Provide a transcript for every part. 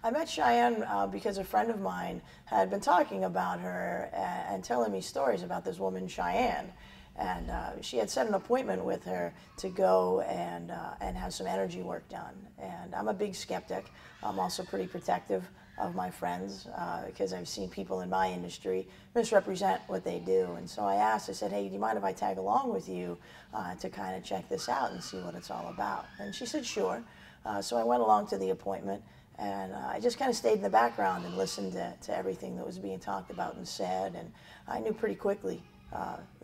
I met Cheyenne because a friend of mine had been talking about her and telling me stories about this woman, Cheyenne. And she had set an appointment with her to go and have some energy work done. And I'm a big skeptic. I'm also pretty protective of my friends because I've seen people in my industry misrepresent what they do. And so I asked, I said, hey, do you mind if I tag along with you to kind of check this out and see what it's all about? And she said, sure. So I went along to the appointment, and I just kind of stayed in the background and listened to everything that was being talked about and said. And I knew pretty quickly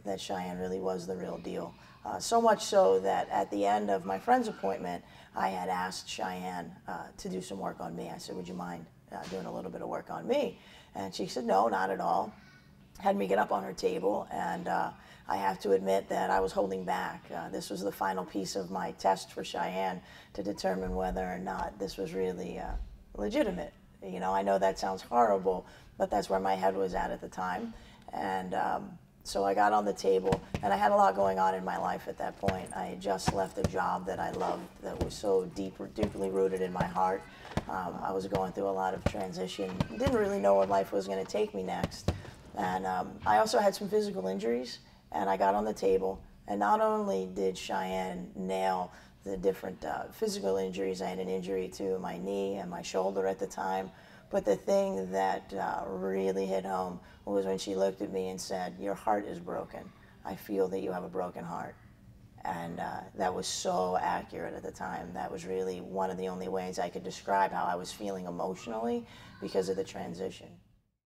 that Cheyenne really was the real deal. So much so that at the end of my friend's appointment, I had asked Cheyenne to do some work on me. I said, would you mind doing a little bit of work on me? And she said, no, not at all. Had me get up on her table, and I have to admit that I was holding back. This was the final piece of my test for Cheyenne to determine whether or not this was really legitimate. You know, I know that sounds horrible, but that's where my head was at the time. And so I got on the table, and I had a lot going on in my life at that point. I had just left a job that I loved, that was so deeply rooted in my heart. I was going through a lot of transition, didn't really know where life was going to take me next. And I also had some physical injuries, and I got on the table, and not only did Cheyenne nail the different physical injuries, I had an injury to my knee and my shoulder at the time, but the thing that really hit home was when she looked at me and said, your heart is broken. I feel that you have a broken heart. And that was so accurate at the time. That was really one of the only ways I could describe how I was feeling emotionally because of the transition.